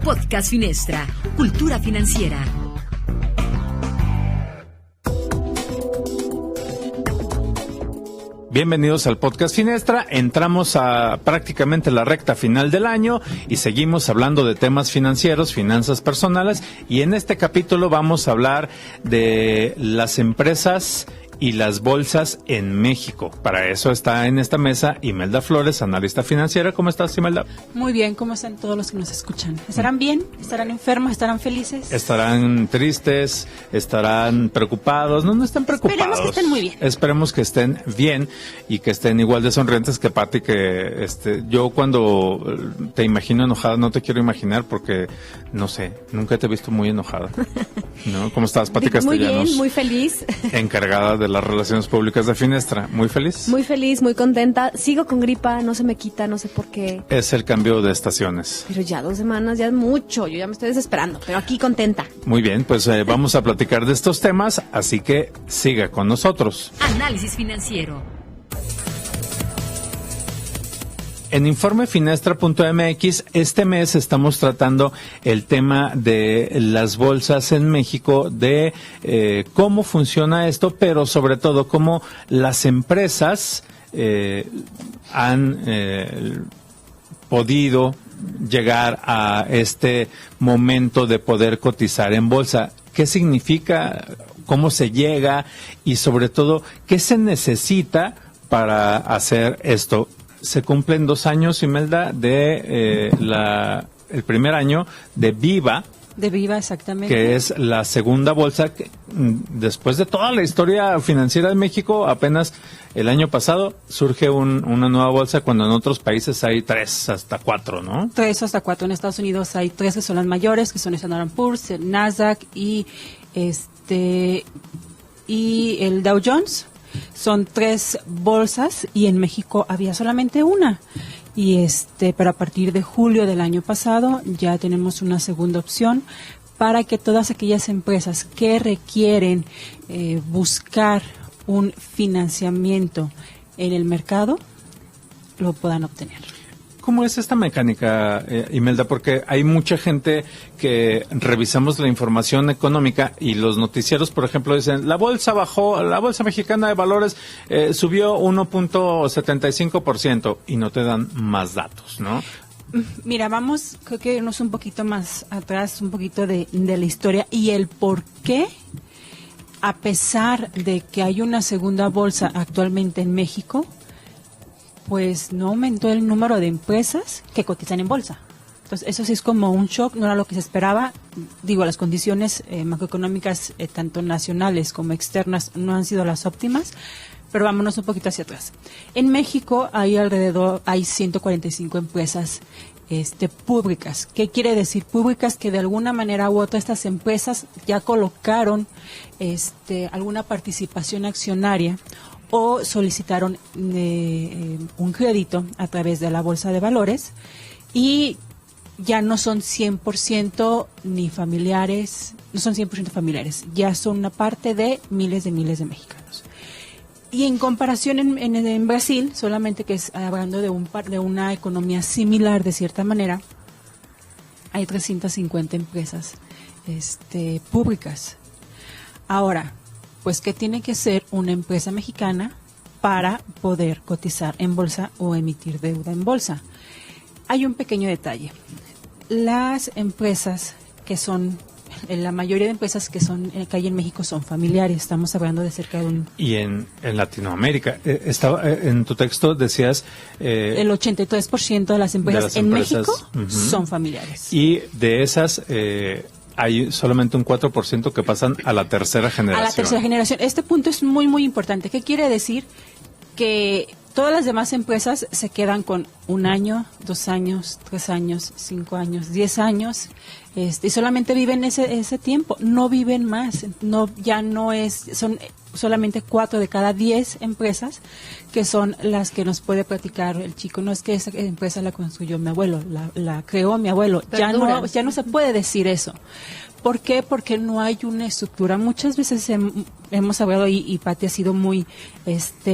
Podcast Finestra, cultura financiera. Bienvenidos al Podcast Finestra. Entramos a prácticamente la recta final del año y seguimos hablando de temas financieros, finanzas personales, y en este capítulo vamos a hablar de las empresas y las bolsas en México. Para eso está en esta mesa Imelda Flores, analista financiera. ¿Cómo estás, Imelda? Muy bien, ¿cómo están todos los que nos escuchan? ¿Estarán bien? ¿Estarán enfermos? ¿Estarán felices? ¿Estarán tristes? ¿Estarán preocupados? No están preocupados. Esperemos que estén muy bien. Esperemos que estén bien y que estén igual de sonrientes que Pati, que yo cuando te imagino enojada no te quiero imaginar porque, no sé, nunca te he visto muy enojada, ¿no? ¿Cómo estás, Pati Castellanos? Muy bien, muy feliz. Encargada de las relaciones públicas de Finestra. ¿Muy feliz? Muy feliz, muy contenta. Sigo con gripa, no se me quita, no sé por qué. Es el cambio de estaciones. Pero ya 2 semanas, ya es mucho. Yo ya me estoy desesperando, pero aquí contenta. Muy bien, pues vamos a platicar de estos temas, así que siga con nosotros. Análisis financiero. En informefinestra.mx, este mes estamos tratando el tema de las bolsas en México, de cómo funciona esto, pero sobre todo cómo las empresas han podido llegar a este momento de poder cotizar en bolsa. ¿Qué significa? ¿Cómo se llega? Y sobre todo, ¿qué se necesita para hacer esto? Se cumplen 2 años, Imelda, de el primer año de Viva. De Viva, exactamente. Que es la segunda bolsa que, después de toda la historia financiera de México, apenas el año pasado surge una nueva bolsa, cuando en otros países hay 3 hasta 4, ¿no? 3 hasta 4. En Estados Unidos hay 3 que son las mayores, que son Standard & Poor's, el Nasdaq y el Dow Jones. Son 3 bolsas y en México había solamente una. Y pero a partir de julio del año pasado ya tenemos una segunda opción para que todas aquellas empresas que requieren buscar un financiamiento en el mercado lo puedan obtener. ¿Cómo es esta mecánica, Imelda? Porque hay mucha gente que revisamos la información económica y los noticieros, por ejemplo, dicen, la bolsa bajó, la bolsa mexicana de valores subió 1.75% y no te dan más datos, ¿no? Mira, creo que irnos un poquito más atrás, un poquito de la historia y el por qué, a pesar de que hay una segunda bolsa actualmente en México, pues no aumentó el número de empresas que cotizan en bolsa. Entonces, eso sí es como un shock, no era lo que se esperaba. Digo, las condiciones macroeconómicas, tanto nacionales como externas, no han sido las óptimas, pero vámonos un poquito hacia atrás. En México hay 145 empresas públicas. ¿Qué quiere decir públicas? Que de alguna manera u otra estas empresas ya colocaron alguna participación accionaria o solicitaron un crédito a través de la Bolsa de Valores y ya no son 100% ni familiares, no son 100% familiares, ya son una parte de miles de mexicanos. Y en comparación en Brasil, solamente que es hablando de una economía similar de cierta manera, hay 350 empresas públicas. Ahora, pues ¿qué tiene que ser una empresa mexicana para poder cotizar en bolsa o emitir deuda en bolsa? Hay un pequeño detalle. Las empresas la mayoría de empresas que hay en México son familiares. Estamos hablando de cerca de un... Y en Latinoamérica, en tu texto decías... el 83% de las empresas en México son familiares. Y de esas... hay solamente un 4% que pasan a la tercera generación. A la tercera generación. Este punto es muy, muy importante. ¿Qué quiere decir? Que todas las demás empresas se quedan con 1 año, 2 años, 3 años, 5 años, 10 años, y solamente viven ese tiempo, no viven más. Son solamente 4 de cada 10 empresas que son las que nos puede platicar el chico. No es que esa empresa la construyó mi abuelo, la creó mi abuelo. Ya no se puede decir eso. ¿Por qué? Porque no hay una estructura. Muchas veces hemos hablado y Pati ha sido muy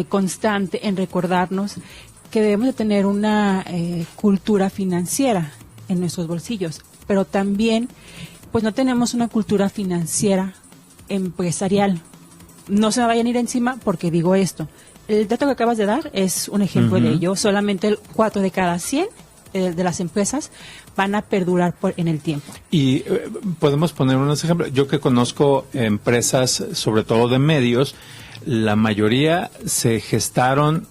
constante en recordarnos que debemos de tener una cultura financiera. en nuestros bolsillos, pero también pues no tenemos una cultura financiera empresarial. No se me vayan a ir encima porque digo esto. El dato que acabas de dar es un ejemplo de ello. Solamente el 4 de cada 100 de las empresas van a perdurar en el tiempo. Y podemos poner unos ejemplos. Yo que conozco empresas, sobre todo de medios, la mayoría se gestaron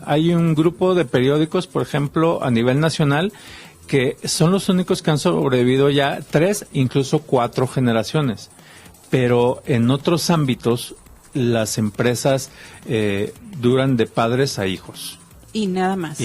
hay un grupo de periódicos, por ejemplo, a nivel nacional, que son los únicos que han sobrevivido ya 3, incluso 4 generaciones. Pero en otros ámbitos, las empresas duran de padres a hijos. Y nada más.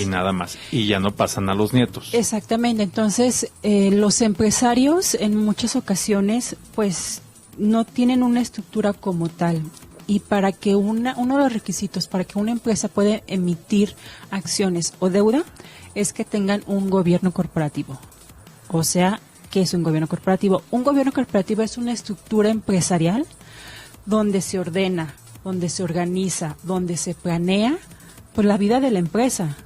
Y ya no pasan a los nietos. Exactamente. Entonces, los empresarios en muchas ocasiones, pues, no tienen una estructura como tal. Y para que uno de los requisitos para que una empresa pueda emitir acciones o deuda es que tengan un gobierno corporativo. O sea, ¿qué es un gobierno corporativo? Un gobierno corporativo es una estructura empresarial donde se ordena, donde se organiza, donde se planea por la vida de la empresa.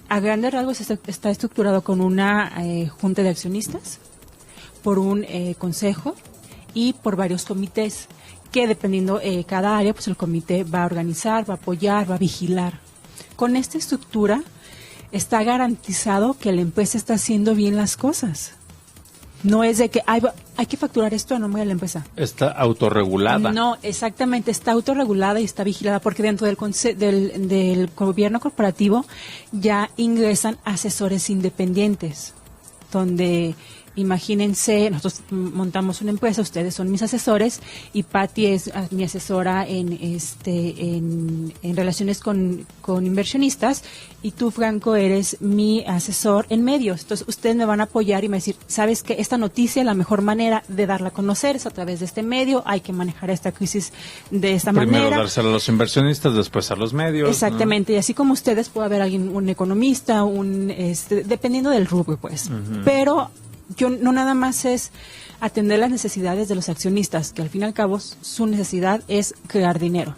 A grandes rasgos está estructurado con una junta de accionistas, por un consejo y por varios comités, que dependiendo cada área, pues el comité va a organizar, va a apoyar, va a vigilar. Con esta estructura está garantizado que la empresa está haciendo bien las cosas. No es de que hay que facturar esto a nombre de la empresa. Está autorregulada. No, exactamente, está autorregulada y está vigilada porque dentro del gobierno corporativo ya ingresan asesores independientes, donde imagínense, nosotros montamos una empresa, ustedes son mis asesores y Patti es mi asesora en relaciones con inversionistas y tú, Franco, eres mi asesor en medios. Entonces, ustedes me van a apoyar y me decir, ¿sabes qué? Esta noticia, la mejor manera de darla a conocer es a través de este medio, hay que manejar esta crisis de esta manera. Primero dársela a los inversionistas, después a los medios. Exactamente, ¿no? Y así como ustedes puede haber alguien, un economista, dependiendo del rubro, pues. Pero yo no nada más es atender las necesidades de los accionistas, que al fin y al cabo su necesidad es crear dinero.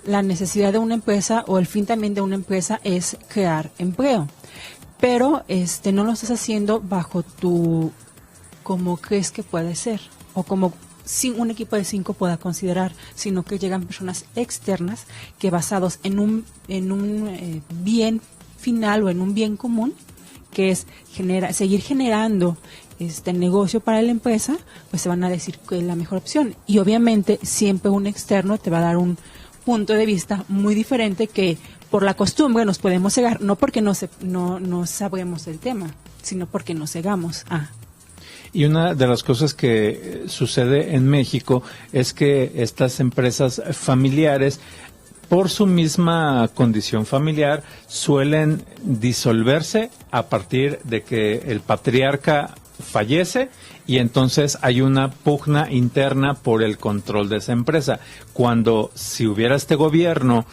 La necesidad de una empresa o el fin también de una empresa es crear empleo. Pero no lo estás haciendo bajo como crees que puede ser o como un equipo de 5 pueda considerar, sino que llegan personas externas que basados en un bien final o en un bien común, que es seguir generando negocio para la empresa, pues se van a decir que es la mejor opción. Y obviamente siempre un externo te va a dar un punto de vista muy diferente que por la costumbre nos podemos cegar, no porque no sabremos el tema, sino porque nos cegamos. Y una de las cosas que sucede en México es que estas empresas familiares, por su misma condición familiar, suelen disolverse a partir de que el patriarca fallece y entonces hay una pugna interna por el control de esa empresa. Cuando si hubiera este gobierno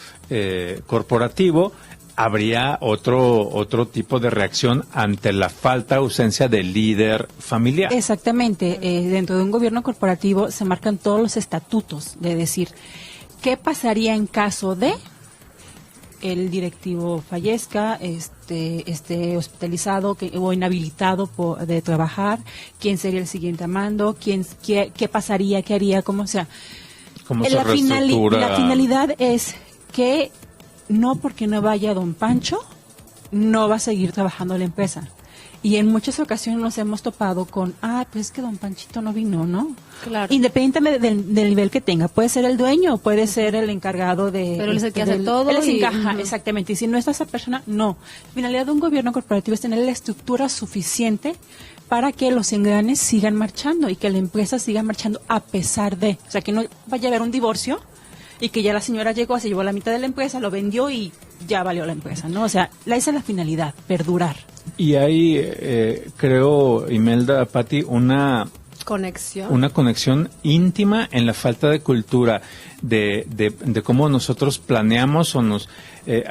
corporativo, habría otro tipo de reacción ante la ausencia del líder familiar. Exactamente. Dentro de un gobierno corporativo se marcan todos los estatutos de decir ¿qué pasaría en caso de el directivo fallezca, esté hospitalizado o inhabilitado de trabajar? ¿Quién sería el siguiente a mando? ¿Qué pasaría? ¿Qué haría? ¿Cómo sea? ¿Cómo se reestructura? La finalidad es que no porque no vaya don Pancho, no va a seguir trabajando la empresa. Y en muchas ocasiones nos hemos topado con, pues es que don Panchito no vino, ¿no? Claro. Independientemente del nivel que tenga. Puede ser el dueño, puede ser el encargado de... Pero él es el que hace todo. Él es encaja, exactamente. Y si no está esa persona, no. La finalidad de un gobierno corporativo es tener la estructura suficiente para que los engranes sigan marchando y que la empresa siga marchando a pesar de... O sea, que no vaya a haber un divorcio y que ya la señora llegó, se llevó la mitad de la empresa, lo vendió y ya valió la empresa, ¿no? O sea, esa es la finalidad, perdurar. Y hay, creo, Imelda, Patti, una conexión íntima en la falta de cultura. de cómo nosotros planeamos o nos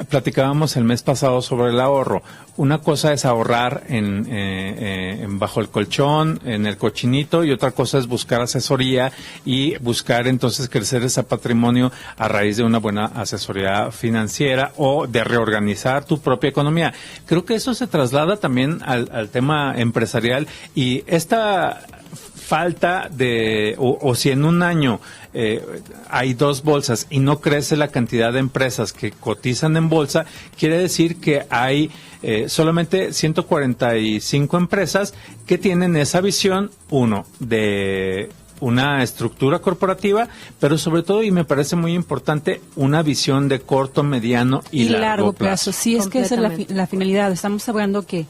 platicábamos el mes pasado sobre el ahorro. Una cosa es ahorrar en bajo el colchón, en el cochinito, y otra cosa es buscar asesoría y buscar entonces crecer ese patrimonio a raíz de una buena asesoría financiera o de reorganizar tu propia economía. Creo que eso se traslada también al tema empresarial, y esta falta de, o si en un año hay 2 bolsas y no crece la cantidad de empresas que cotizan en bolsa, quiere decir que hay solamente 145 empresas que tienen esa visión, uno, de una estructura corporativa, pero sobre todo, y me parece muy importante, una visión de corto, mediano y largo plazo. Sí, es que esa es la finalidad. Estamos hablando que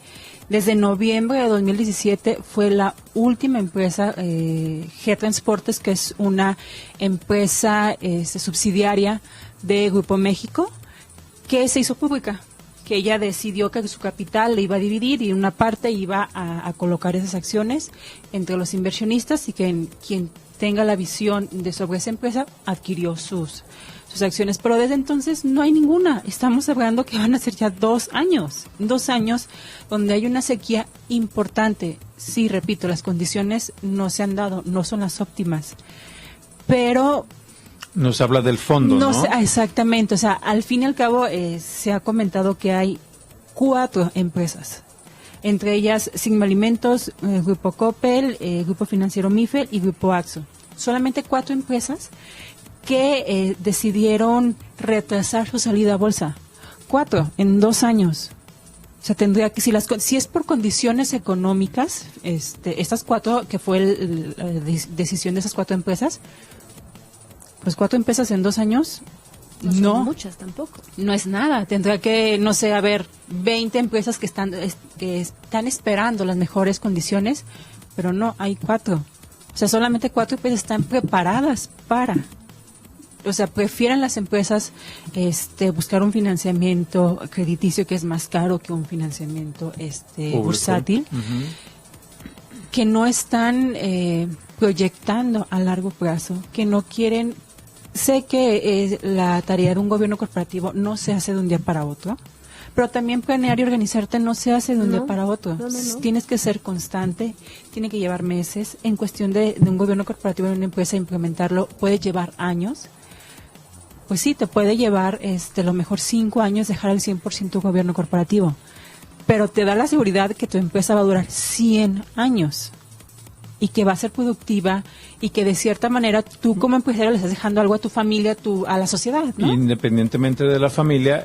desde noviembre de 2017 fue la última empresa, G Transportes, que es una empresa subsidiaria de Grupo México, que se hizo pública, que ella decidió que su capital le iba a dividir y una parte iba a colocar esas acciones entre los inversionistas, y que quien tenga la visión sobre esa empresa adquirió sus acciones, pero desde entonces no hay ninguna. Estamos hablando que van a ser ya 2 años donde hay una sequía importante. Sí, repito, las condiciones no se han dado, no son las óptimas, pero nos habla del fondo, ¿no? Exactamente, o sea, al fin y al cabo se ha comentado que hay 4 empresas, entre ellas Sigma Alimentos, Grupo Coppel, Grupo Financiero Mifel y Grupo Axo. Solamente 4 empresas que decidieron retrasar su salida a bolsa. 4 en 2 años. O sea, tendría que, si es por condiciones económicas, estas 4, que fue la decisión de esas 4 empresas, pues 4 empresas en 2 años, no son muchas tampoco. No es nada. Tendrá que, no sé, haber 20 empresas que están esperando las mejores condiciones, pero no, hay 4. O sea, solamente 4 empresas están preparadas para. O sea, prefieren las empresas buscar un financiamiento crediticio que es más caro que un financiamiento bursátil, que no están proyectando a largo plazo, que no quieren. Sé que la tarea de un gobierno corporativo no se hace de un día para otro, pero también planear y organizarte no se hace de un día para otro. No. Tienes que ser constante, tiene que llevar meses. En cuestión de un gobierno corporativo, de una empresa, implementarlo puede llevar años. Pues sí, te puede llevar lo mejor 5 años dejar el 100% gobierno corporativo, pero te da la seguridad que tu empresa va a durar 100 años y que va a ser productiva, y que de cierta manera tú como empresario le estás dejando algo a tu familia, a la sociedad, ¿no? Independientemente de la familia,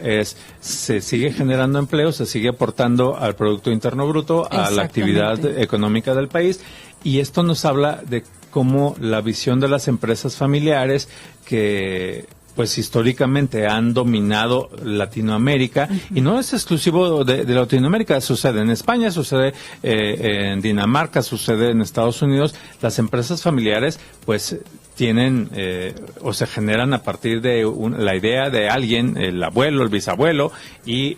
se sigue generando empleo, se sigue aportando al Producto Interno Bruto, a la actividad económica del país, y esto nos habla de cómo la visión de las empresas familiares que pues históricamente han dominado Latinoamérica, y no es exclusivo de Latinoamérica, sucede en España, sucede en Dinamarca, sucede en Estados Unidos. Las empresas familiares pues tienen o se generan a partir de la idea de alguien, el abuelo, el bisabuelo, y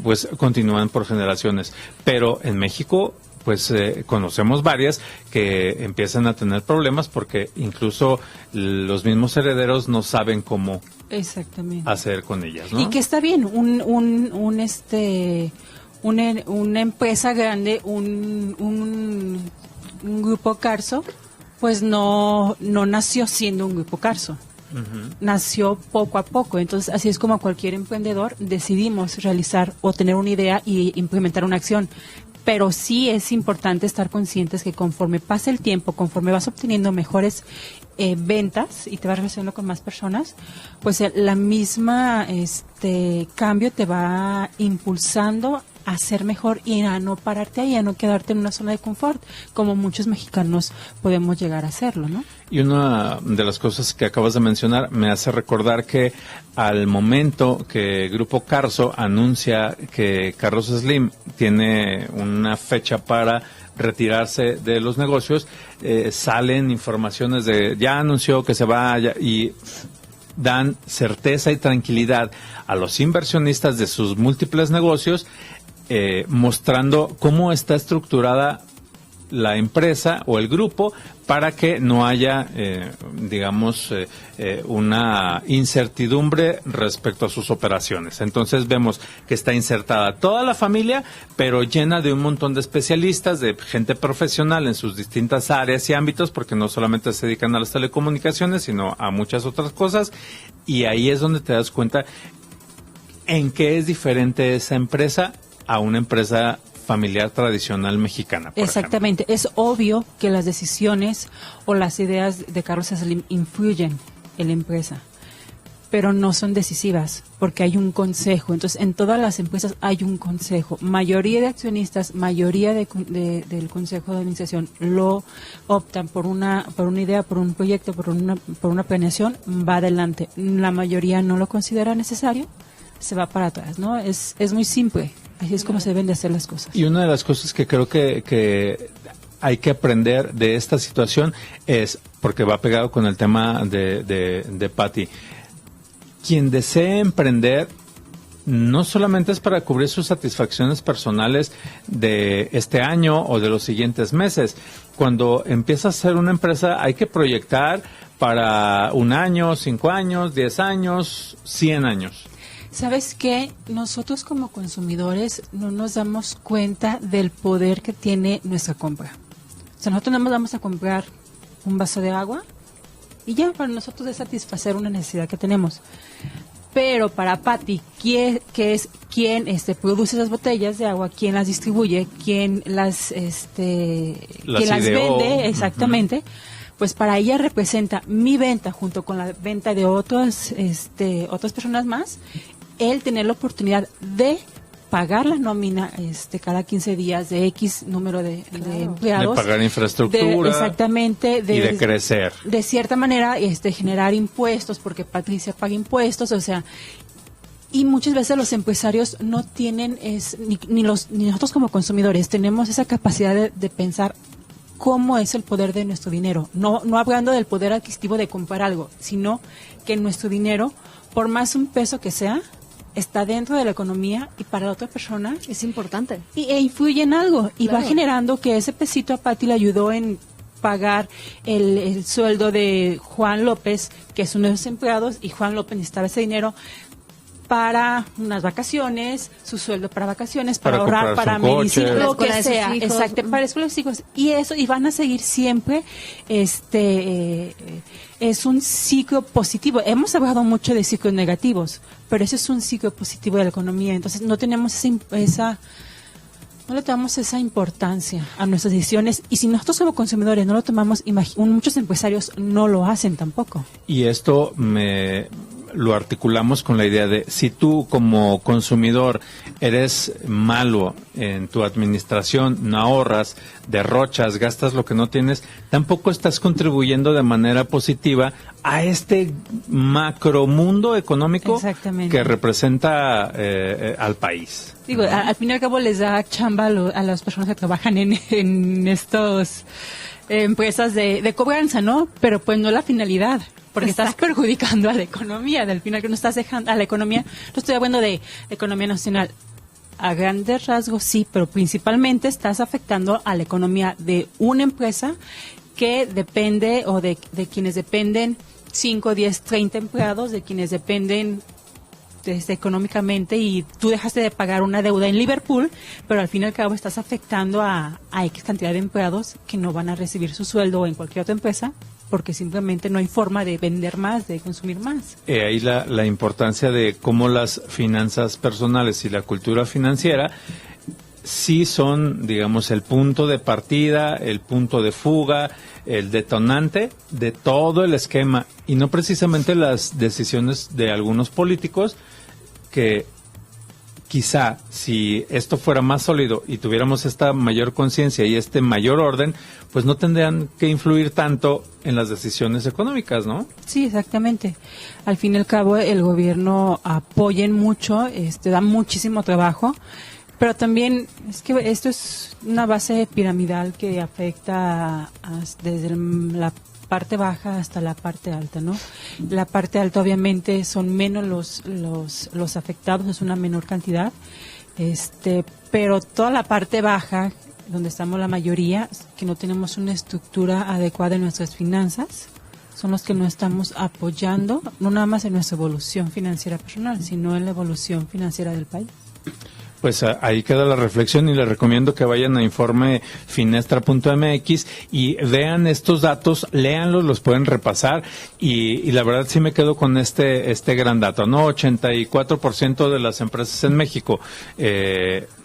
pues continúan por generaciones. Pero en México pues conocemos varias que empiezan a tener problemas porque incluso los mismos herederos no saben cómo hacer con ellas, ¿no? Y que está bien, una empresa grande, un grupo Carso, pues no nació siendo un grupo Carso. Nació poco a poco. Entonces, así es como cualquier emprendedor decidimos realizar o tener una idea y implementar una acción. Pero sí es importante estar conscientes que conforme pasa el tiempo, conforme vas obteniendo mejores ventas y te vas relacionando con más personas, pues la misma cambio te va impulsando a ser mejor y a no pararte ahí, a no quedarte en una zona de confort, como muchos mexicanos podemos llegar a hacerlo, ¿no? Y una de las cosas que acabas de mencionar me hace recordar que al momento que Grupo Carso anuncia que Carlos Slim tiene una fecha para retirarse de los negocios, salen informaciones de ya anunció que se va y dan certeza y tranquilidad a los inversionistas de sus múltiples negocios, mostrando cómo está estructurada la empresa o el grupo para que no haya, una incertidumbre respecto a sus operaciones. Entonces vemos que está insertada toda la familia, pero llena de un montón de especialistas, de gente profesional en sus distintas áreas y ámbitos, porque no solamente se dedican a las telecomunicaciones, sino a muchas otras cosas, y ahí es donde te das cuenta en qué es diferente esa empresa a una empresa familiar tradicional mexicana. Exactamente. Es obvio que las decisiones o las ideas de Carlos Slim influyen en la empresa, pero no son decisivas porque hay un consejo. Entonces, en todas las empresas hay un consejo. Mayoría de accionistas, mayoría del consejo de administración lo optan por una idea, por un proyecto, por una planeación, va adelante. La mayoría no lo considera necesario, se va para atrás, ¿no? Es muy simple. Así es como se deben de hacer las cosas. Y una de las cosas que creo que hay que aprender de esta situación es, porque va pegado con el tema de Patti, quien desee emprender no solamente es para cubrir sus satisfacciones personales de este año o de los siguientes meses. Cuando empieza a ser una empresa hay que proyectar para 1 año, 5 años, 10 años, 100 años. ¿Sabes qué? Nosotros como consumidores no nos damos cuenta del poder que tiene nuestra compra. O sea, nosotros no nos vamos a comprar un vaso de agua y ya para nosotros es satisfacer una necesidad que tenemos. Pero para Patti, que es quien produce esas botellas de agua, quien las distribuye, quien las vende, exactamente, pues para ella representa mi venta junto con la venta de otras personas más, el tener la oportunidad de pagar la nómina cada 15 días de X número de empleados. De pagar infraestructura. Exactamente. Y de crecer. De cierta manera, generar impuestos, porque Patricia paga impuestos, o sea, y muchas veces los empresarios no tienen, ni nosotros como consumidores, tenemos esa capacidad de pensar cómo es el poder de nuestro dinero. No hablando del poder adquisitivo de comprar algo, sino que nuestro dinero, por más un peso que sea, está dentro de la economía y para la otra persona es importante. E influye en algo. Y claro, va generando que ese pesito a Patti le ayudó en pagar el sueldo de Juan López, que es uno de los empleados, y Juan López necesitaba ese dinero para unas vacaciones, su sueldo para vacaciones, para ahorrar, para medicina, lo que sea, exacto, para la escuela de sus hijos, y van a seguir siempre, es un ciclo positivo. Hemos hablado mucho de ciclos negativos, pero ese es un ciclo positivo de la economía, entonces no tenemos no le damos esa importancia a nuestras decisiones, y si nosotros como consumidores no lo tomamos, muchos empresarios no lo hacen tampoco. Y esto lo articulamos con la idea de, si tú como consumidor eres malo en tu administración, no ahorras, derrochas, gastas lo que no tienes, tampoco estás contribuyendo de manera positiva a este macromundo económico que representa al país. Digo, al fin y al cabo les da chamba a las personas que trabajan en estos empresas de cobranza, ¿no? Pero pues no la finalidad. Porque estás perjudicando a la economía, del final que no estás dejando a la economía. No estoy hablando de economía nacional. A grandes rasgos sí, pero principalmente estás afectando a la economía de una empresa que depende, o de quienes dependen 5, 10, 30 empleados, de quienes dependen económicamente, y tú dejaste de pagar una deuda en Liverpool, pero al fin y al cabo estás afectando a X cantidad de empleados que no van a recibir su sueldo en cualquier otra empresa, porque simplemente no hay forma de vender más, de consumir más. Ahí la importancia de cómo las finanzas personales y la cultura financiera sí son, digamos, el punto de partida, el punto de fuga, el detonante de todo el esquema, y no precisamente las decisiones de algunos políticos que quizá si esto fuera más sólido y tuviéramos esta mayor conciencia y este mayor orden, pues no tendrían que influir tanto en las decisiones económicas, ¿no? Sí, exactamente. Al fin y al cabo el gobierno apoya mucho, da muchísimo trabajo, pero también es que esto es una base piramidal que afecta desde la parte baja hasta la parte alta, ¿no? La parte alta obviamente son menos los afectados, es una menor cantidad, pero toda la parte baja donde estamos la mayoría, que no tenemos una estructura adecuada en nuestras finanzas, son los que no estamos apoyando, no nada más en nuestra evolución financiera personal, sino en la evolución financiera del país. Pues ahí queda la reflexión y les recomiendo que vayan a informefinestra.mx y vean estos datos, léanlos, los pueden repasar y la verdad sí me quedo con este gran dato, ¿no? 84% de las empresas en México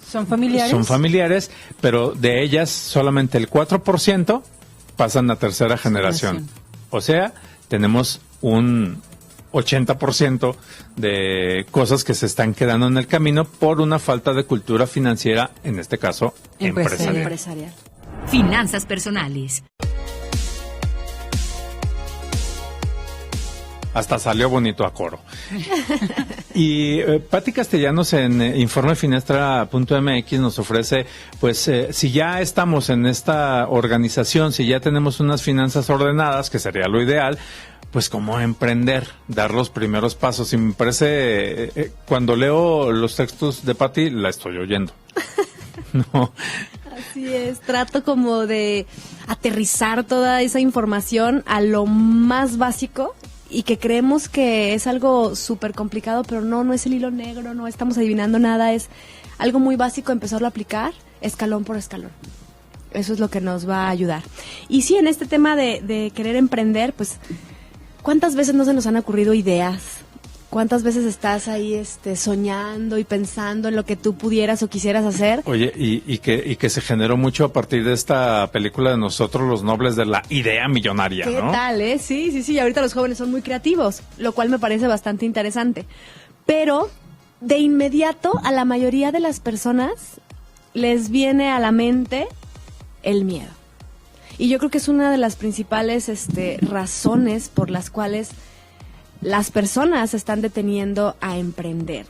¿Son familiares? Son familiares, pero de ellas solamente el 4% pasan a tercera generación. O sea, tenemos un 80% de cosas que se están quedando en el camino por una falta de cultura financiera, en este caso, empresarial. Finanzas personales. Hasta salió bonito a coro. Y Pati Castellanos en informefinestra.mx nos ofrece, pues, si ya estamos en esta organización, si ya tenemos unas finanzas ordenadas, que sería lo ideal, pues cómo emprender, dar los primeros pasos. Y me parece, cuando leo los textos de Pati, la estoy oyendo. No. Así es, trato como de aterrizar toda esa información a lo más básico y que creemos que es algo súper complicado, pero no es el hilo negro, no estamos adivinando nada, es algo muy básico, empezarlo a aplicar escalón por escalón. Eso es lo que nos va a ayudar. Y sí, en este tema de querer emprender, pues, ¿cuántas veces no se nos han ocurrido ideas? ¿Cuántas veces estás ahí soñando y pensando en lo que tú pudieras o quisieras hacer? Oye, y que se generó mucho a partir de esta película de Nosotros los Nobles, de la idea millonaria, ¿Qué ¿no? tal, Sí, ahorita los jóvenes son muy creativos, lo cual me parece bastante interesante. Pero de inmediato a la mayoría de las personas les viene a la mente el miedo. Y yo creo que es una de las principales razones por las cuales las personas se están deteniendo a emprender.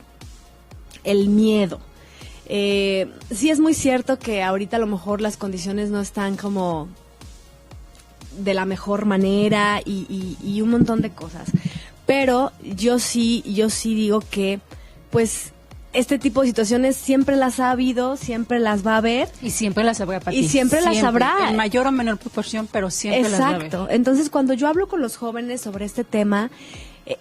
El miedo. Sí es muy cierto que ahorita a lo mejor las condiciones no están como de la mejor manera y un montón de cosas. Pero yo sí digo que pues este tipo de situaciones siempre las ha habido, siempre las va a haber. Y siempre las habrá, Pati. Y siempre las habrá. En mayor o menor proporción, pero siempre las va a haber. Exacto. Entonces, cuando yo hablo con los jóvenes sobre este tema,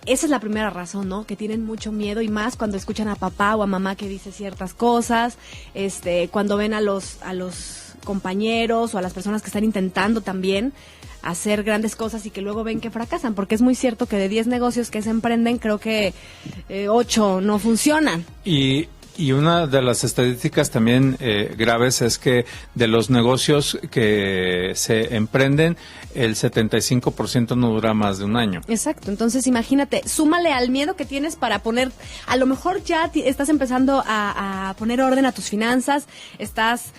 esa es la primera razón, ¿no? Que tienen mucho miedo y más cuando escuchan a papá o a mamá que dice ciertas cosas, cuando ven a los compañeros o a las personas que están intentando también hacer grandes cosas y que luego ven que fracasan, porque es muy cierto que de 10 negocios que se emprenden, creo que 8 no funcionan. Y una de las estadísticas también graves es que de los negocios que se emprenden, el 75% no dura más de un año. Exacto, entonces imagínate, súmale al miedo que tienes para poner, a lo mejor ya estás empezando a poner orden a tus finanzas, estás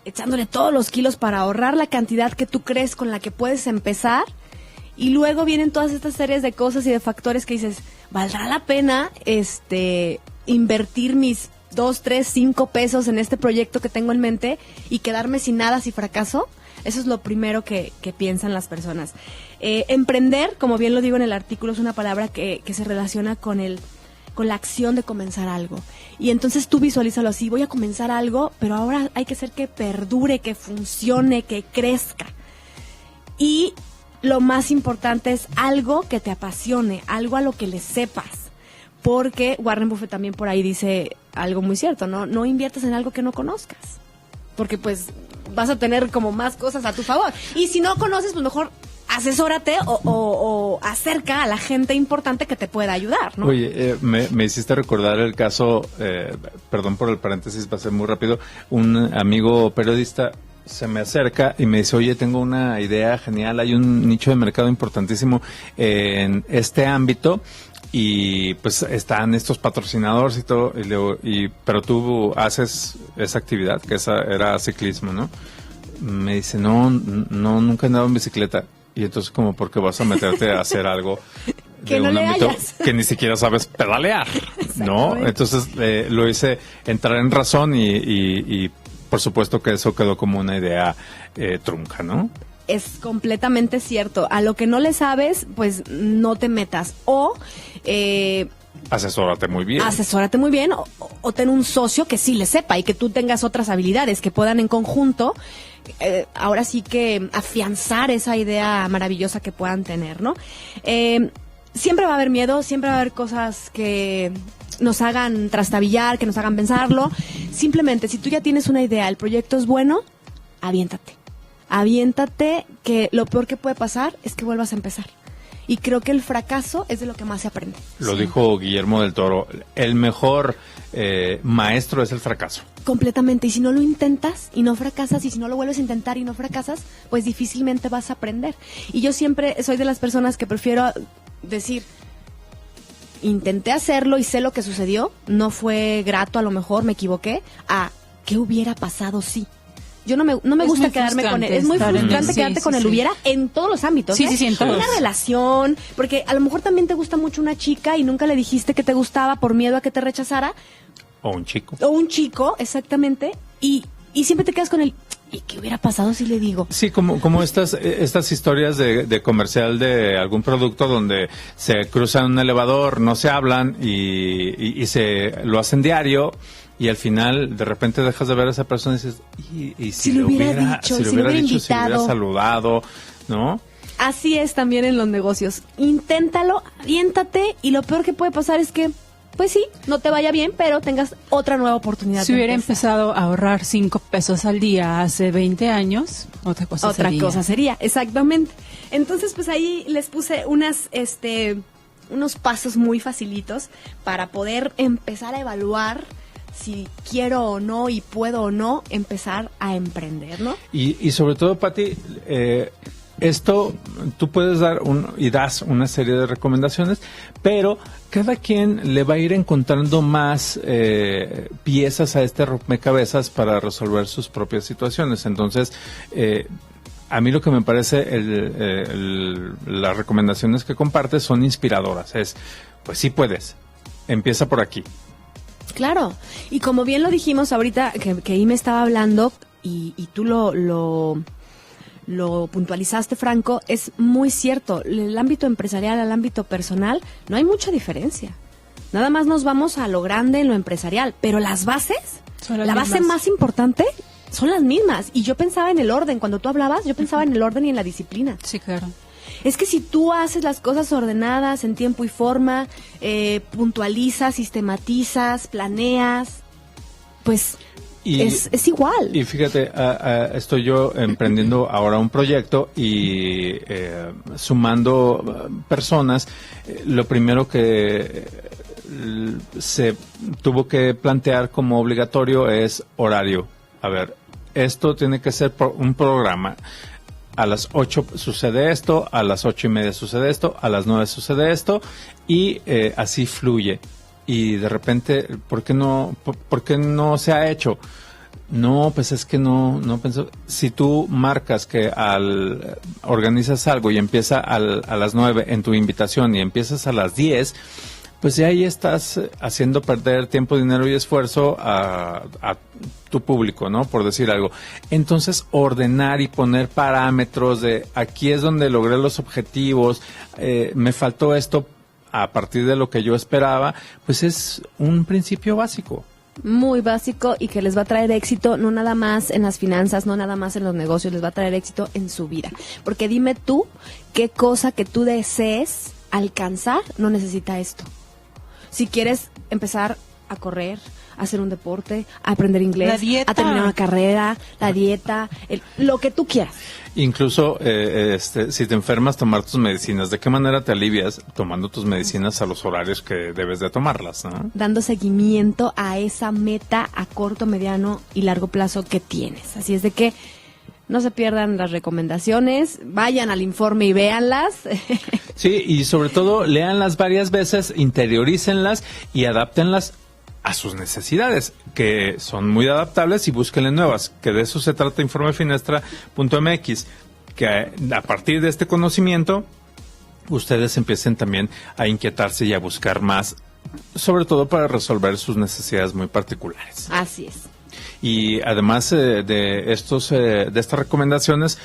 echándole todos los kilos para ahorrar la cantidad que tú crees con la que puedes empezar, y luego vienen todas estas series de cosas y de factores que dices, ¿valdrá la pena invertir mis 2, 3, 5 pesos en este proyecto que tengo en mente y quedarme sin nada si fracaso? Eso es lo primero que piensan las personas. Emprender, como bien lo digo en el artículo, es una palabra que se relaciona con la acción de comenzar algo. Y entonces tú visualízalo así, voy a comenzar algo, pero ahora hay que hacer que perdure, que funcione, que crezca. Y lo más importante es algo que te apasione, algo a lo que le sepas. Porque Warren Buffett también por ahí dice algo muy cierto, ¿no? No inviertas en algo que no conozcas, porque pues vas a tener como más cosas a tu favor. Y si no conoces, pues mejor asesórate o acerca a la gente importante que te pueda ayudar, ¿no? Oye, me hiciste recordar el caso, perdón por el paréntesis, va a ser muy rápido. Un amigo periodista se me acerca y me dice, oye, tengo una idea genial, hay un nicho de mercado importantísimo en este ámbito, y pues están estos patrocinadores y todo, y le digo, pero tú haces esa actividad, que esa era ciclismo, ¿no? Me dice, no, nunca he andado en bicicleta. Y entonces, como, ¿por qué vas a meterte a hacer algo que de no un le ámbito hayas? que ni siquiera sabes pedalear, ¿no? Entonces lo hice entrar en razón y por supuesto que eso quedó como una idea trunca, ¿no? Es completamente cierto. A lo que no le sabes, pues no te metas. O Asesórate muy bien. Asesórate muy bien o ten un socio que sí le sepa y que tú tengas otras habilidades que puedan en conjunto, ahora sí que afianzar esa idea maravillosa que puedan tener, ¿no? Siempre va a haber miedo, siempre va a haber cosas que nos hagan trastabillar, que nos hagan pensarlo. Simplemente, si tú ya tienes una idea, el proyecto es bueno, aviéntate. Aviéntate, que lo peor que puede pasar es que vuelvas a empezar. Y creo que el fracaso es de lo que más se aprende. Lo dijo Guillermo del Toro, el mejor maestro es el fracaso. Completamente, y si no lo intentas y no fracasas, y si no lo vuelves a intentar y no fracasas, pues difícilmente vas a aprender. Y yo siempre soy de las personas que prefiero decir, intenté hacerlo y sé lo que sucedió, no fue grato, a lo mejor me equivoqué, a ¿qué hubiera pasado si? Yo no me gusta quedarme con él. Es muy frustrante quedarte con el hubiera en todos los ámbitos. Sí, en todos. Una relación, porque a lo mejor también te gusta mucho una chica y nunca le dijiste que te gustaba por miedo a que te rechazara. O un chico. O un chico, exactamente. Y siempre te quedas con el ¿y qué hubiera pasado si le digo? Sí, como estas historias de comercial de algún producto donde se cruzan un elevador, no se hablan y se lo hacen diario. Y al final, de repente dejas de ver a esa persona y dices, ¿y si le hubiera dicho, si le hubiera saludado, ¿no? Así es también en los negocios. Inténtalo, aviéntate, y lo peor que puede pasar es que, pues sí, no te vaya bien, pero tengas otra nueva oportunidad. Si hubiera empezado a ahorrar 5 pesos al día hace 20 años, otra cosa sería, exactamente. Entonces, pues ahí les puse unos pasos muy facilitos para poder empezar a evaluar si quiero o no y puedo o no empezar a emprender, ¿no? Y sobre todo, Pati, esto tú puedes dar y das una serie de recomendaciones, pero cada quien le va a ir encontrando más piezas a este rompecabezas para resolver sus propias situaciones. Entonces, a mí lo que me parece, las recomendaciones que compartes son inspiradoras. Pues sí puedes, empieza por aquí. Claro, y como bien lo dijimos ahorita, que ahí me estaba hablando, y tú lo puntualizaste, Franco, es muy cierto. El ámbito empresarial al ámbito personal no hay mucha diferencia. Nada más nos vamos a lo grande en lo empresarial, pero las bases, la base más importante son las mismas. Y yo pensaba en el orden, cuando tú hablabas, yo pensaba en el orden y en la disciplina. Sí, claro. Es que si tú haces las cosas ordenadas, en tiempo y forma, puntualizas, sistematizas, planeas, pues es igual. Y fíjate, estoy yo emprendiendo ahora un proyecto y sumando personas. Lo primero que se tuvo que plantear como obligatorio es horario. A ver, esto tiene que ser un programa. A las 8 sucede esto, a las 8:30 sucede esto, a las 9 sucede esto, y así fluye. Y de repente, ¿por qué no se ha hecho? No, pues es que no pensó. Si tú marcas que organizas algo y empieza a las 9 en tu invitación y empiezas a las 10, pues ya ahí estás haciendo perder tiempo, dinero y esfuerzo a tu público, ¿no? Por decir algo. Entonces, ordenar y poner parámetros de aquí es donde logré los objetivos, me faltó esto a partir de lo que yo esperaba, pues es un principio básico. Muy básico, y que les va a traer éxito no nada más en las finanzas, no nada más en los negocios, les va a traer éxito en su vida. Porque dime tú, qué cosa que tú desees alcanzar no necesita esto. Si quieres empezar a correr, a hacer un deporte, a aprender inglés, a terminar una carrera, la dieta, lo que tú quieras. Incluso si te enfermas, tomar tus medicinas. ¿De qué manera te alivias tomando tus medicinas a los horarios que debes de tomarlas, ¿no? Dando seguimiento a esa meta a corto, mediano y largo plazo que tienes. Así es de que no se pierdan las recomendaciones, vayan al informe y véanlas. Sí, y sobre todo léanlas varias veces, interiorícenlas y adáptenlas a sus necesidades, que son muy adaptables, y búsquenle nuevas, que de eso se trata informefinestra.mx, que a partir de este conocimiento ustedes empiecen también a inquietarse y a buscar más, sobre todo para resolver sus necesidades muy particulares. Así es. Y además de estas recomendaciones,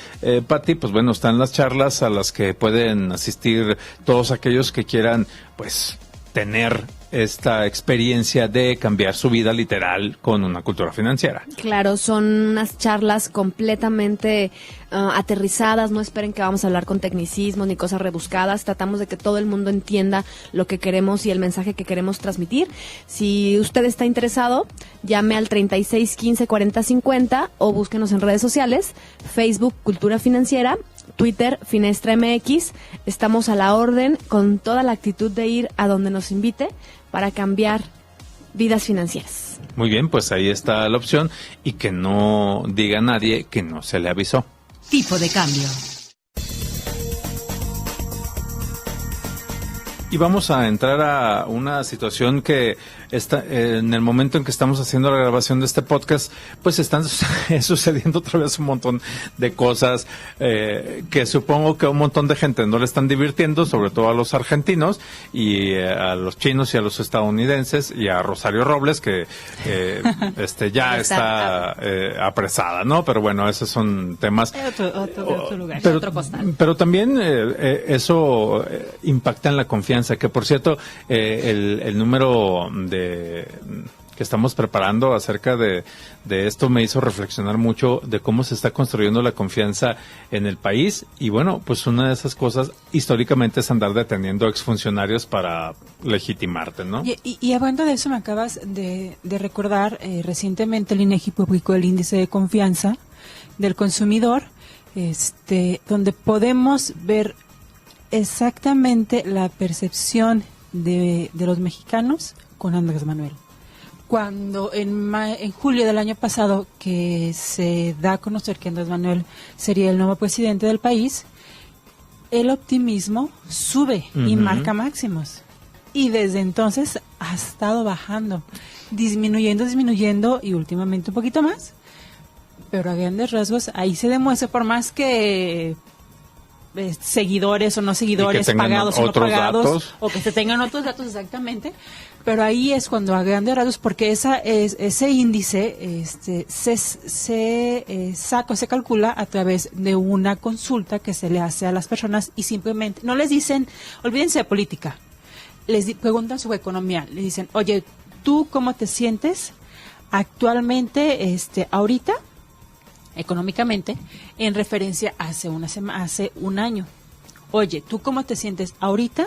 Pati, pues bueno, están las charlas a las que pueden asistir todos aquellos que quieran, pues, tener esta experiencia de cambiar su vida literal con una cultura financiera. Claro, son unas charlas completamente aterrizadas, no esperen que vamos a hablar con tecnicismos ni cosas rebuscadas, tratamos de que todo el mundo entienda lo que queremos y el mensaje que queremos transmitir. Si usted está interesado, llame al 36 15 40 50 o búsquenos en redes sociales, Facebook Cultura Financiera, Twitter Finestra MX, estamos a la orden con toda la actitud de ir a donde nos invite para cambiar vidas financieras. Muy bien, pues ahí está la opción y que no diga nadie que no se le avisó. Tipo de cambio. Y vamos a entrar a una situación que está en el momento en que estamos haciendo la grabación de este podcast, pues están sucediendo otra vez un montón de cosas que supongo que a un montón de gente no le están divirtiendo, sobre todo a los argentinos y a los chinos y a los estadounidenses y a Rosario Robles, que ya está apresada, ¿no? Pero bueno, esos son temas. Otro lugar, pero, otro costal. Pero también eso impacta en la confianza, que por cierto, el número que estamos preparando acerca de esto me hizo reflexionar mucho de cómo se está construyendo la confianza en el país. Y bueno, pues una de esas cosas históricamente es andar deteniendo exfuncionarios para legitimarte, ¿no? Y hablando de eso, me acabas de recordar, recientemente el INEGI publicó el índice de confianza del consumidor, donde podemos ver exactamente la percepción de los mexicanos con Andrés Manuel. Cuando en julio del año pasado, que se da a conocer que Andrés Manuel sería el nuevo presidente del país, el optimismo sube y marca máximos. Y desde entonces ha estado bajando, disminuyendo y últimamente un poquito más. Pero a grandes rasgos ahí se demuestra, por más que seguidores o no seguidores, pagados o no pagados, datos, o que se tengan otros datos exactamente, pero ahí es cuando a grandes rasgos, porque ese índice se calcula a través de una consulta que se le hace a las personas y simplemente no les dicen, olvídense de política, les preguntan sobre economía, les dicen, oye, ¿tú cómo te sientes actualmente, ahorita, económicamente, en referencia hace un año? Oye, ¿tú cómo te sientes ahorita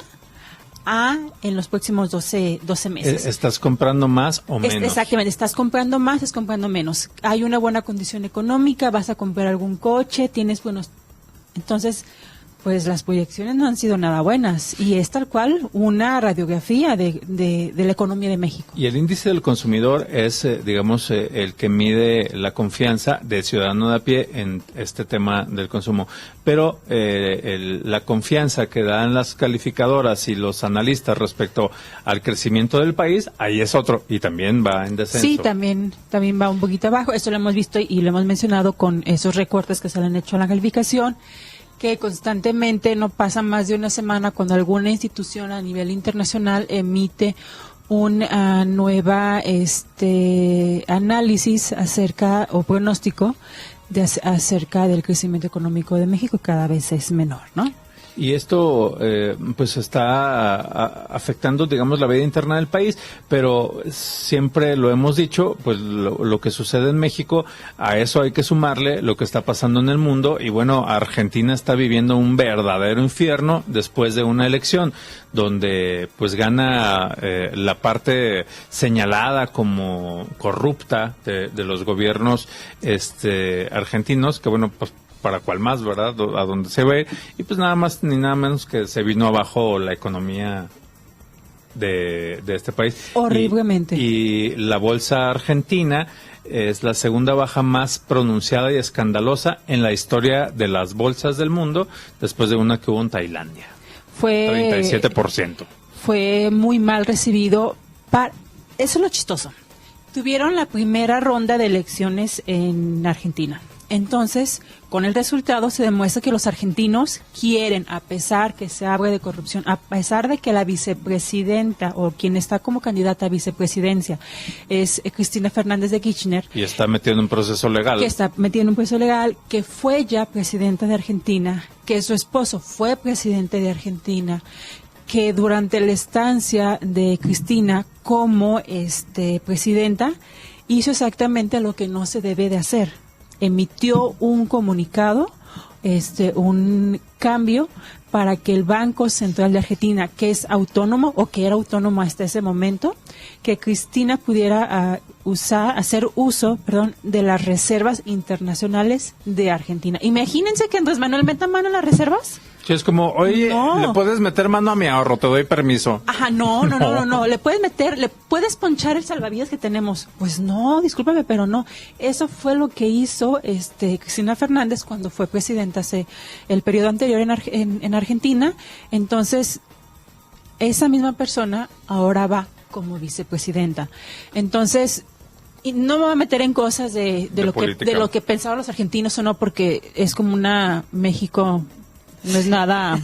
en los próximos 12 meses? ¿Estás comprando más o menos? Exactamente, ¿estás comprando más, estás comprando menos? ¿Hay una buena condición económica? ¿Vas a comprar algún coche? ¿Tienes buenos...? Entonces, pues las proyecciones no han sido nada buenas y es tal cual una radiografía de la economía de México. Y el índice del consumidor es, el que mide la confianza del ciudadano de a pie en este tema del consumo. Pero la confianza que dan las calificadoras y los analistas respecto al crecimiento del país, ahí es otro y también va en descenso. Sí, también va un poquito abajo. Esto lo hemos visto y lo hemos mencionado con esos recortes que se le han hecho a la calificación, que constantemente no pasa más de una semana cuando alguna institución a nivel internacional emite una nueva análisis acerca o pronóstico acerca del crecimiento económico de México, cada vez es menor, ¿no? Y esto pues está afectando, digamos, la vida interna del país, pero siempre lo hemos dicho, pues lo que sucede en México, a eso hay que sumarle lo que está pasando en el mundo. Y bueno, Argentina está viviendo un verdadero infierno después de una elección donde pues gana la parte señalada como corrupta de los gobiernos argentinos, que bueno, pues para cuál más, ¿verdad? A donde se ve, y pues nada más ni nada menos que se vino abajo la economía de este país. Horriblemente. Y la bolsa argentina es la segunda baja más pronunciada y escandalosa en la historia de las bolsas del mundo, después de una que hubo en Tailandia. 37%. Fue muy mal recibido. Eso es lo chistoso. Tuvieron la primera ronda de elecciones en Argentina. Entonces, con el resultado se demuestra que los argentinos quieren, a pesar que se habla de corrupción, a pesar de que la vicepresidenta o quien está como candidata a vicepresidencia es Cristina Fernández de Kirchner. Y está metiendo un proceso legal. Que fue ya presidenta de Argentina, que su esposo fue presidente de Argentina, que durante la estancia de Cristina como presidenta hizo exactamente lo que no se debe de hacer. Emitió un comunicado, un cambio para que el Banco Central de Argentina, que es autónomo o que era autónomo hasta ese momento, que Cristina pudiera hacer uso de las reservas internacionales de Argentina. Imagínense que Andrés Manuel meta mano en las reservas. Sí, es como, oye, no. ¿Le puedes meter mano a mi ahorro? Te doy permiso. Ajá, no. Le puedes ponchar el salvavidas que tenemos. Pues no, discúlpame, pero no. Eso fue lo que hizo Cristina Fernández cuando fue presidenta hace el periodo anterior en Argentina. Entonces, esa misma persona ahora va como vicepresidenta. Entonces, y no me voy a meter en cosas de lo que pensaban los argentinos o no, porque es como una México... No es nada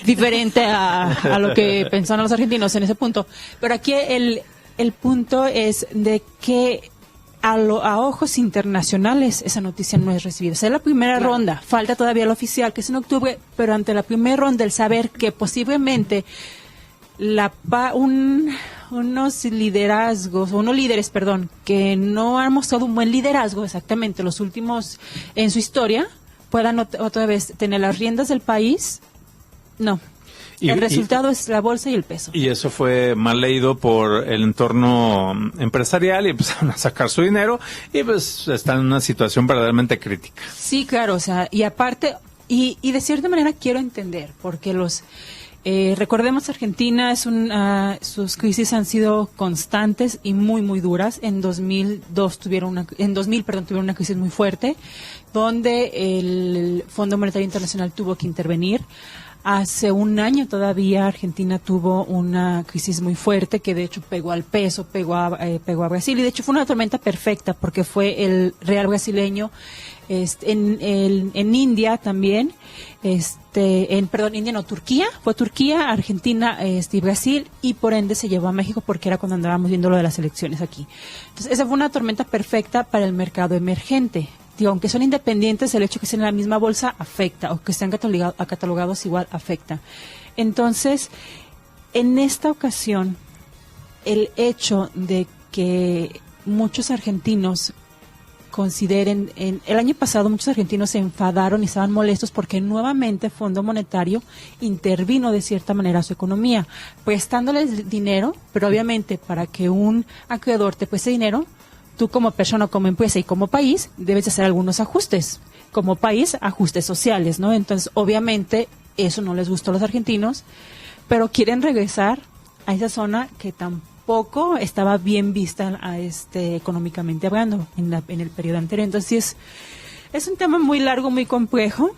diferente a lo que pensaban los argentinos en ese punto. Pero aquí el punto es de que a ojos internacionales esa noticia no es recibida. O sea, es la primera ronda, falta todavía la oficial, que es en octubre, pero ante la primera ronda, el saber que posiblemente unos líderes, que no han mostrado un buen liderazgo exactamente los últimos en su historia, puedan otra vez tener las riendas del país, no. El resultado es la bolsa y el peso. Y eso fue mal leído por el entorno empresarial y empezaron a sacar su dinero y pues están en una situación verdaderamente crítica. Sí, claro, o sea, y aparte, y de cierta manera quiero entender, porque recordemos Argentina sus crisis han sido constantes y muy muy duras. En 2000 tuvieron una crisis muy fuerte, donde el Fondo Monetario Internacional tuvo que intervenir. Hace un año todavía Argentina tuvo una crisis muy fuerte que de hecho pegó al peso, pegó a Brasil, y de hecho fue una tormenta perfecta porque fue el real brasileño, en India también, Turquía, fue Turquía, Argentina, y Brasil, y por ende se llevó a México porque era cuando andábamos viendo lo de las elecciones aquí. Entonces esa fue una tormenta perfecta para el mercado emergente. Digo, aunque son independientes, el hecho de que estén en la misma bolsa afecta, o que estén catalogados igual afecta. Entonces, en esta ocasión, el hecho de que muchos argentinos consideren, el año pasado muchos argentinos se enfadaron y estaban molestos porque nuevamente el Fondo Monetario intervino de cierta manera a su economía, prestándoles dinero, pero obviamente para que un acreedor te preste dinero, tú como persona, como empresa y como país debes hacer algunos ajustes. Como país, ajustes sociales, ¿no? Entonces, obviamente, eso no les gustó a los argentinos, pero quieren regresar a esa zona que tampoco estaba bien vista económicamente hablando en el periodo anterior. Entonces, es un tema muy largo, muy complejo.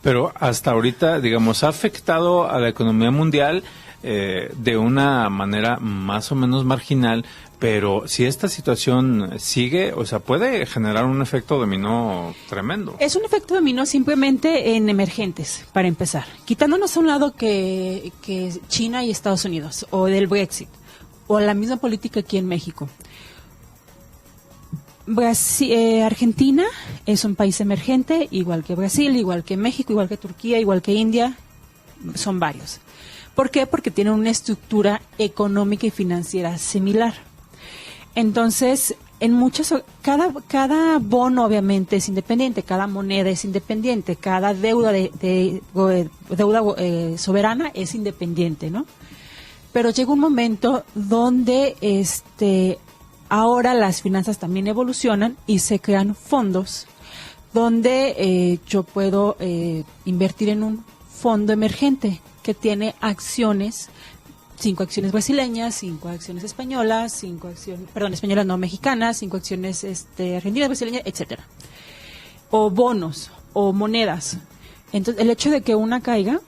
Pero hasta ahorita, digamos, ha afectado a la economía mundial de una manera más o menos marginal, pero si esta situación sigue, o sea, puede generar un efecto dominó tremendo. Es un efecto dominó simplemente en emergentes, para empezar. Quitándonos a un lado que China y Estados Unidos, o del Brexit, o la misma política aquí en México. Argentina es un país emergente, igual que Brasil, igual que México, igual que Turquía, igual que India, son varios. ¿Por qué? Porque tienen una estructura económica y financiera similar. Entonces, cada bono obviamente es independiente, cada moneda es independiente, cada deuda soberana es independiente, ¿no? Pero llega un momento donde ahora las finanzas también evolucionan y se crean fondos donde yo puedo invertir en un fondo emergente que tiene acciones, 5 acciones brasileñas, 5 acciones españolas, 5 acciones, españolas no, mexicanas, 5 acciones argentinas, brasileñas, etcétera. O bonos, o monedas. Entonces, el hecho de que una caiga,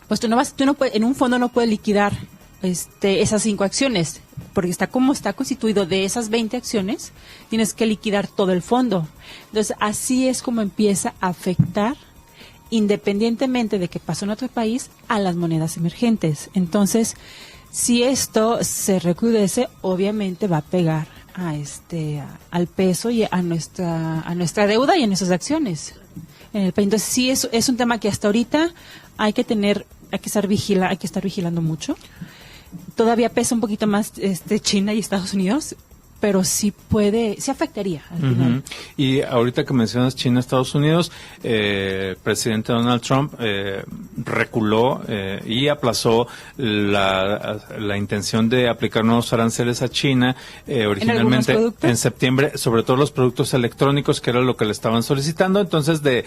pues tú no puedes, en un fondo no puedes liquidar esas 5 acciones, porque está constituido de esas 20 acciones, tienes que liquidar todo el fondo. Entonces, así es como empieza a afectar, independientemente de que pasó en otro país, a las monedas emergentes. Entonces, si esto se recrudece, obviamente va a pegar al peso y a nuestra deuda y a nuestras acciones. Entonces, sí es un tema que hasta ahorita hay que tener hay que estar vigilando mucho. Todavía pesa un poquito más China y Estados Unidos, pero sí afectaría al final. Y ahorita que mencionas China, Estados Unidos, el presidente Donald Trump reculó y aplazó la intención de aplicar nuevos aranceles a China originalmente en septiembre, sobre todo los productos electrónicos, que era lo que le estaban solicitando. Entonces, de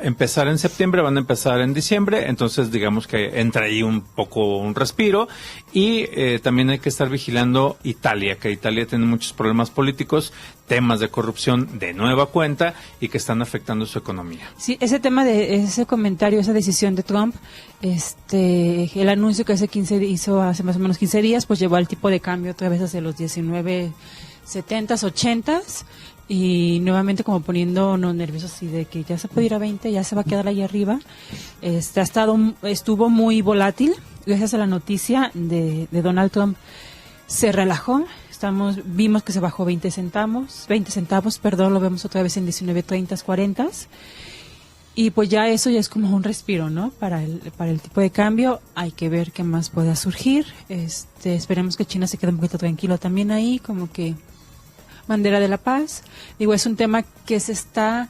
empezar en septiembre, van a empezar en diciembre. Entonces, digamos que entra ahí un poco un respiro. Y también hay que estar vigilando Italia, que Italia tiene muchos problemas políticos, temas de corrupción de nueva cuenta y que están afectando su economía. Sí, ese tema de ese comentario, esa decisión de Trump, el anuncio que hizo hace más o menos 15 días, pues llevó al tipo de cambio otra vez hacia los 19.70s, 80s, y nuevamente como poniéndonos nerviosos así de que ya se puede ir a 20, ya se va a quedar ahí arriba. Estuvo muy volátil gracias a la noticia de Donald Trump. Se relajó, vimos que se bajó 20 centavos, lo vemos otra vez en 19.30s, 40s. Y pues ya eso ya es como un respiro, ¿no? Para el tipo de cambio. Hay que ver qué más pueda surgir. Esperemos que China se quede un poquito tranquilo también ahí, como que bandera de la paz. Digo, es un tema que se está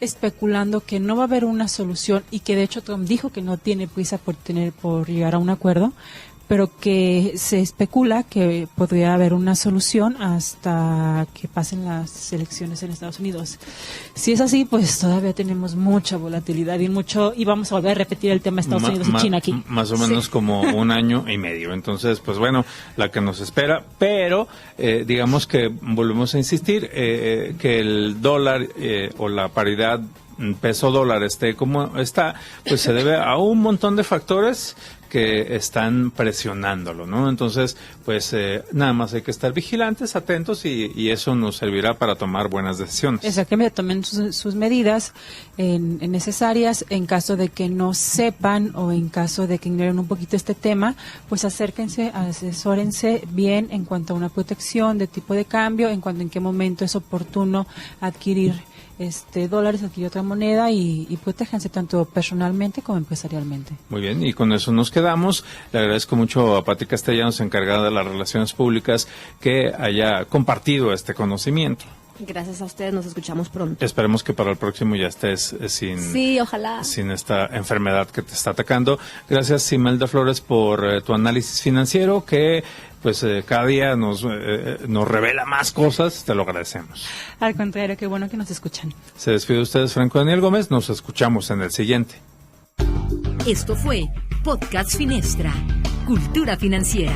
especulando que no va a haber una solución y que de hecho Trump dijo que no tiene prisa por llegar a un acuerdo, pero que se especula que podría haber una solución hasta que pasen las elecciones en Estados Unidos. Si es así, pues todavía tenemos mucha volatilidad y vamos a volver a repetir el tema Estados Unidos y China aquí. Más o menos como un año y medio. Entonces, pues bueno, la que nos espera, pero digamos que volvemos a insistir que el dólar o la paridad peso-dólar esté como está, pues se debe a un montón de factores que están presionándolo, ¿no? Entonces, pues nada más hay que estar vigilantes, atentos y eso nos servirá para tomar buenas decisiones. Exactamente, tomen sus medidas necesarias en caso de que no sepan o en caso de que ignoren un poquito este tema, pues acérquense, asesórense bien en cuanto a una protección de tipo de cambio, en cuanto en qué momento es oportuno adquirir dólares, adquirir otra moneda y protéjanse tanto personalmente como empresarialmente. Muy bien, y con eso nos quedamos. Le agradezco mucho a Pati Castellanos, encargada de las relaciones públicas, que haya compartido este conocimiento. Gracias a ustedes, nos escuchamos pronto. Esperemos que para el próximo ya estés ojalá. sin esta enfermedad que te está atacando. Gracias, Imelda Flores, por tu análisis financiero, que pues cada día nos revela más cosas. Te lo agradecemos. Al contrario, qué bueno que nos escuchan. Se despide de ustedes Franco Daniel Gómez. Nos escuchamos en el siguiente. Esto fue Podcast Finestra, Cultura Financiera.